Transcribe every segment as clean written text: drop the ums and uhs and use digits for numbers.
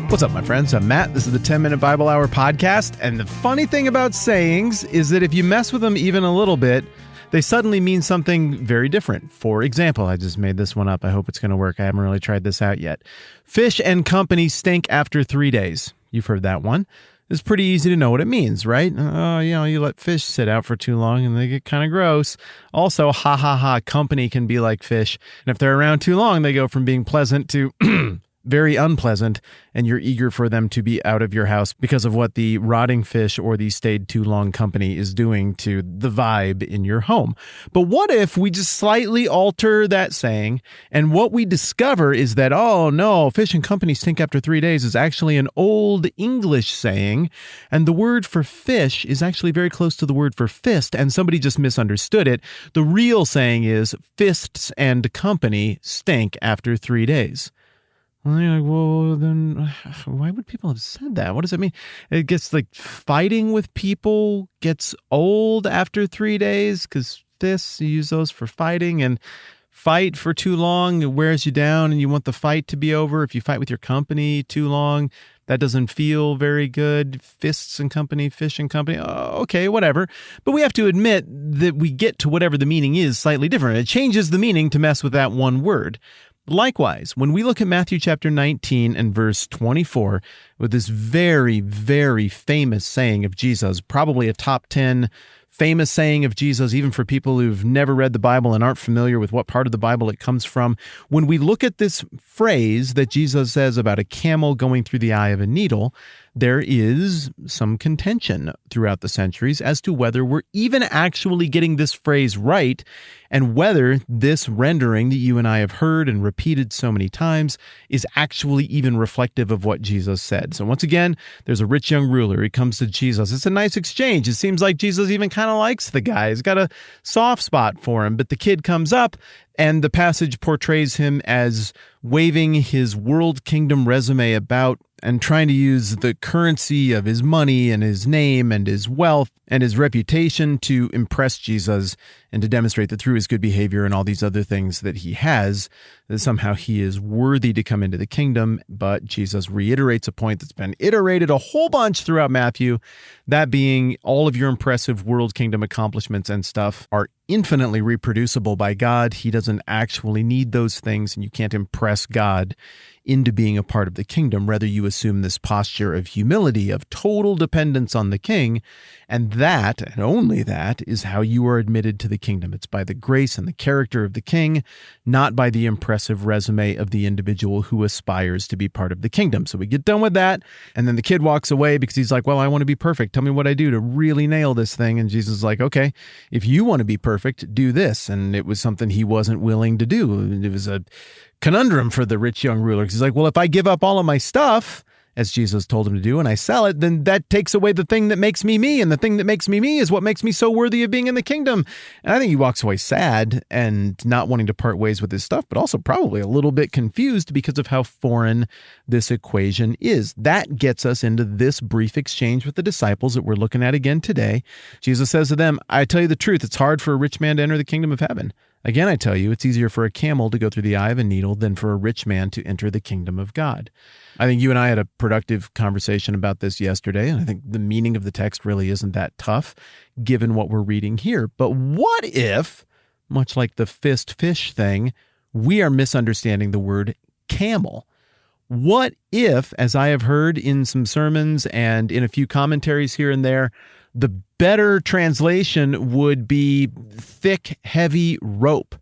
What's up, my friends? I'm Matt. This is the 10-Minute Bible Hour podcast. And the funny thing about sayings is that if you mess with them even a little bit, they suddenly mean something very different. For example, I just made this one up. I hope it's going to work. I haven't really tried this out yet. Fish and company stink after 3 days. You've heard that one. It's pretty easy to know what it means, right? You let fish sit out for too long and they get kind of gross. Also, company can be like fish. And if they're around too long, they go from being pleasant to very unpleasant, and you're eager for them to be out of your house because of what the rotting fish or the stayed too long company is doing to the vibe in your home. But what if we just slightly alter that saying, and what we discover is that, oh no, fish and company stink after 3 days is actually an old English saying, and the word for fish is actually very close to the word for fist, and somebody just misunderstood it. The real saying is fists and company stink after 3 days. Well, you're like, well, then why would people have said that? What does it mean? It gets like fighting with people gets old after 3 days because fists, you use those for fighting, and fight for too long, it wears you down and you want the fight to be over. If you fight with your company too long, that doesn't feel very good. Fists and company, fish and company. Oh, okay, whatever. But we have to admit that we get to whatever the meaning is slightly different. It changes the meaning to mess with that one word. Likewise, when we look at Matthew chapter 19 and verse 24, with this very, very famous saying of Jesus, probably a top 10 famous saying of Jesus, even for people who've never read the Bible and aren't familiar with what part of the Bible it comes from, when we look at this phrase that Jesus says about a camel going through the eye of a needle, there is some contention throughout the centuries as to whether we're even actually getting this phrase right, and whether this rendering that you and I have heard and repeated so many times is actually even reflective of what Jesus said. So once again, there's a rich young ruler. He comes to Jesus. It's a nice exchange. It seems like Jesus even kind of likes the guy. He's got a soft spot for him. But the kid comes up, and the passage portrays him as waving his world kingdom resume about and trying to use the currency of his money and his name and his wealth and his reputation to impress Jesus and to demonstrate that through his good behavior and all these other things that he has, that somehow he is worthy to come into the kingdom. But Jesus reiterates a point that's been iterated a whole bunch throughout Matthew, that being all of your impressive world kingdom accomplishments and stuff are infinitely reproducible by God. He doesn't actually need those things, and you can't impress God into being a part of the kingdom. Rather, you assume this posture of humility, of total dependence on the king, and that, and only that, is how you are admitted to the kingdom. It's by the grace and the character of the king, not by the impressive resume of the individual who aspires to be part of the kingdom. So we get done with that, and then the kid walks away because he's like, well, I want to be perfect. Tell me what I do to really nail this thing. And Jesus is like, okay, if you want to be perfect, do this. And it was something he wasn't willing to do. It was a conundrum for the rich young ruler. He's like, well, if I give up all of my stuff, as Jesus told him to do, and I sell it, then that takes away the thing that makes me me. And the thing that makes me me is what makes me so worthy of being in the kingdom. And I think he walks away sad and not wanting to part ways with his stuff, but also probably a little bit confused because of how foreign this equation is. That gets us into this brief exchange with the disciples that we're looking at again today. Jesus says to them, I tell you the truth, it's hard for a rich man to enter the kingdom of heaven. Again, I tell you, it's easier for a camel to go through the eye of a needle than for a rich man to enter the kingdom of God. I think you and I had a productive conversation about this yesterday, and I think the meaning of the text really isn't that tough, given what we're reading here. But what if, much like the fist-fish thing, we are misunderstanding the word camel? What if, as I have heard in some sermons and in a few commentaries here and there, the better translation would be thick, heavy rope.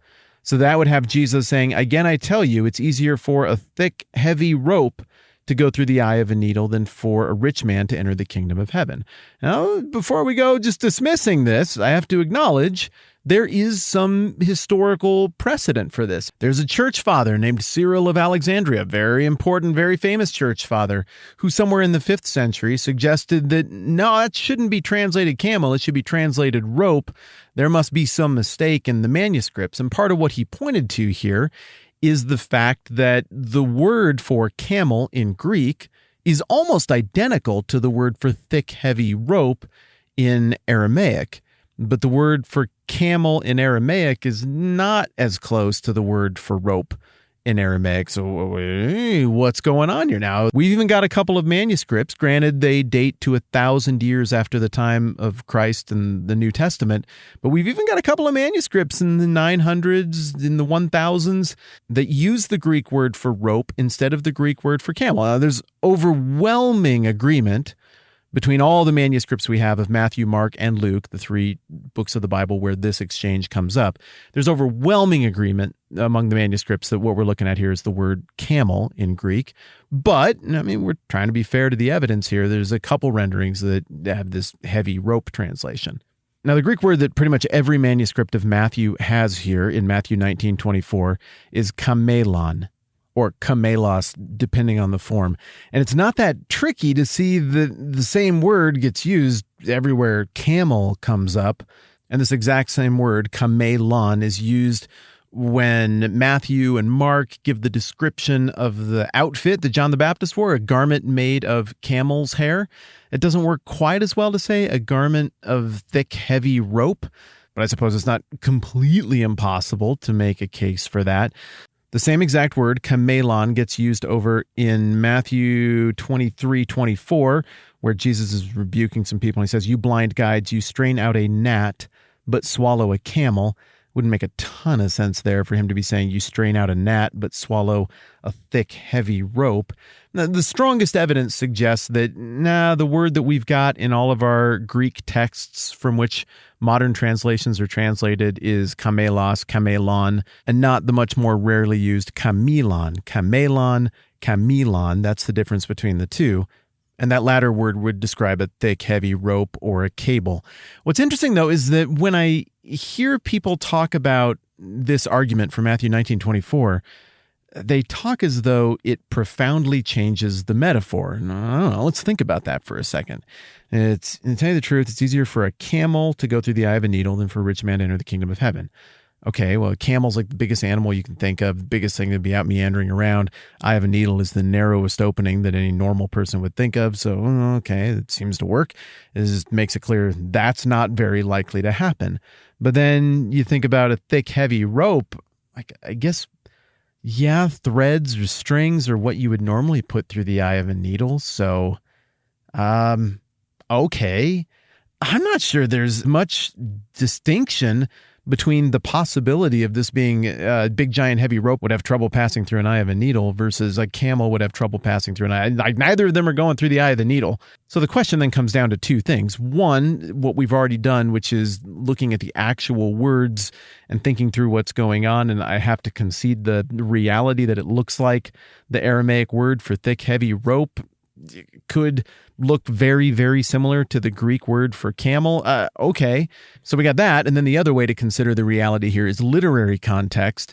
So that would have Jesus saying, again, I tell you, it's easier for a thick, heavy rope to go through the eye of a needle than for a rich man to enter the kingdom of heaven. Now, before we go just dismissing this, I have to acknowledge there is some historical precedent for this. There's a church father named Cyril of Alexandria, very important, very famous church father, who somewhere in the 5th century suggested that, no, that shouldn't be translated camel, it should be translated rope. There must be some mistake in the manuscripts. And part of what he pointed to here is the fact that the word for camel in Greek is almost identical to the word for thick, heavy rope in Aramaic. But the word for camel in Aramaic is not as close to the word for rope in Aramaic. So what's going on here now? We've even got a couple of manuscripts. Granted, they date to 1,000 years after the time of Christ and the New Testament, but we've even got a couple of manuscripts in the 900s, in the 1000s, that use the Greek word for rope instead of the Greek word for camel. Now, there's overwhelming agreement between all the manuscripts we have of Matthew, Mark, and Luke, the three books of the Bible where this exchange comes up. There's overwhelming agreement among the manuscripts that what we're looking at here is the word camel in Greek. But, I mean, we're trying to be fair to the evidence here. There's a couple renderings that have this heavy rope translation. Now, the Greek word that pretty much every manuscript of Matthew has here in Matthew 19:24 is kamelon, or kamelos, depending on the form. And it's not that tricky to see that the same word gets used everywhere camel comes up. And this exact same word, kamelon, is used when Matthew and Mark give the description of the outfit that John the Baptist wore, a garment made of camel's hair. It doesn't work quite as well to say a garment of thick, heavy rope, but I suppose it's not completely impossible to make a case for that. The same exact word, kamelon, gets used over in Matthew 23:24, where Jesus is rebuking some people. And he says, "You blind guides, you strain out a gnat, but swallow a camel." Wouldn't make a ton of sense there for him to be saying you strain out a gnat, but swallow a thick, heavy rope. Now, the strongest evidence suggests that, the word that we've got in all of our Greek texts from which modern translations are translated is kamelos, kamelon, and not the much more rarely used kamelon. Kamelon, kamelon, that's the difference between the two. And that latter word would describe a thick, heavy rope or a cable. What's interesting, though, is that when I hear people talk about this argument from Matthew 19:24, they talk as though it profoundly changes the metaphor. I don't know. Let's think about that for a second. To tell you the truth, it's easier for a camel to go through the eye of a needle than for a rich man to enter the kingdom of heaven. Okay, well, a camel's like the biggest animal you can think of, biggest thing to be out meandering around. Eye of a needle is the narrowest opening that any normal person would think of. So, okay, it seems to work. It just makes it clear that's not very likely to happen. But then you think about a thick, heavy rope, like I guess, threads or strings are what you would normally put through the eye of a needle. So, okay. I'm not sure there's much distinction between the possibility of this being a big, giant, heavy rope would have trouble passing through an eye of a needle versus a camel would have trouble passing through an eye. Like, neither of them are going through the eye of the needle. So the question then comes down to two things. One, what we've already done, which is looking at the actual words and thinking through what's going on. And I have to concede the reality that it looks like the Aramaic word for thick, heavy rope could look very, very similar to the Greek word for camel. Okay, so we got that. And then the other way to consider the reality here is literary context.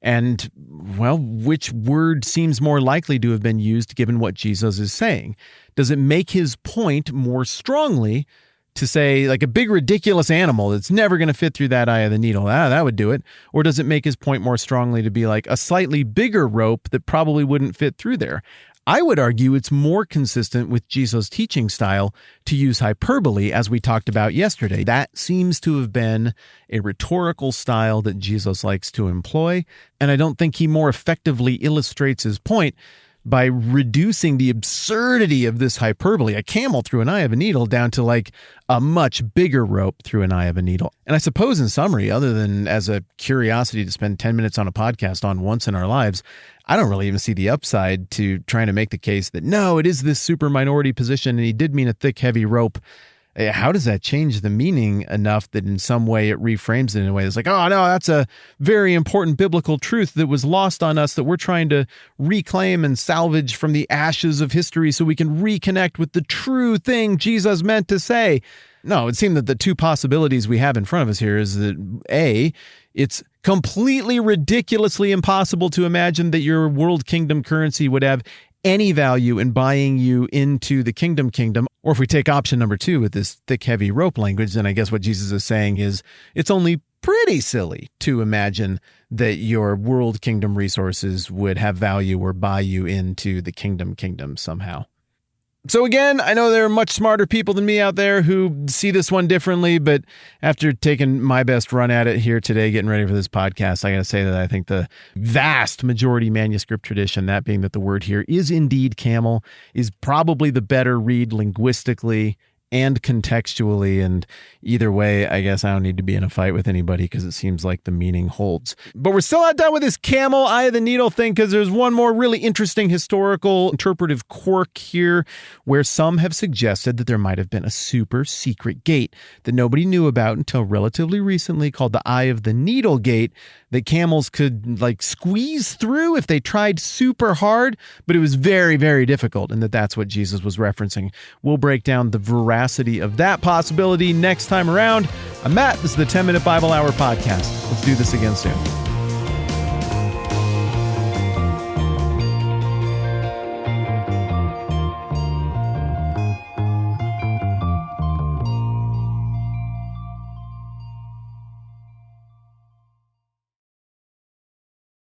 And, well, which word seems more likely to have been used given what Jesus is saying? Does it make his point more strongly to say, like, a big, ridiculous animal that's never going to fit through that eye of the needle? That would do it. Or does it make his point more strongly to be like a slightly bigger rope that probably wouldn't fit through there? I would argue it's more consistent with Jesus' teaching style to use hyperbole, as we talked about yesterday. That seems to have been a rhetorical style that Jesus likes to employ, and I don't think he more effectively illustrates his point by reducing the absurdity of this hyperbole, a camel through an eye of a needle, down to like a much bigger rope through an eye of a needle. And I suppose in summary, other than as a curiosity to spend 10 minutes on a podcast on once in our lives, I don't really even see the upside to trying to make the case that, no, it is this super minority position and he did mean a thick, heavy rope. How does that change the meaning enough that in some way it reframes it in a way that's like, oh, no, that's a very important biblical truth that was lost on us that we're trying to reclaim and salvage from the ashes of history so we can reconnect with the true thing Jesus meant to say. No, it seemed that the two possibilities we have in front of us here is that, A, it's completely ridiculously impossible to imagine that your world kingdom currency would have any value in buying you into the kingdom. Or if we take option number 2 with this thick, heavy rope language, then I guess what Jesus is saying is it's only pretty silly to imagine that your world kingdom resources would have value or buy you into the kingdom somehow. So again, I know there are much smarter people than me out there who see this one differently, but after taking my best run at it here today, getting ready for this podcast, I got to say that I think the vast majority manuscript tradition, that being that the word here is indeed camel, is probably the better read linguistically and contextually. And either way, I guess I don't need to be in a fight with anybody because it seems like the meaning holds. But we're still not done with this camel eye of the needle thing, because there's one more really interesting historical interpretive quirk here, where some have suggested that there might have been a super secret gate that nobody knew about until relatively recently, called the eye of the needle gate, that camels could squeeze through if they tried super hard, but it was very, very difficult, and that's what Jesus was referencing. We'll break down the veracity of that possibility next time around. I'm Matt. This is the 10-Minute Bible Hour podcast. Let's do this again soon.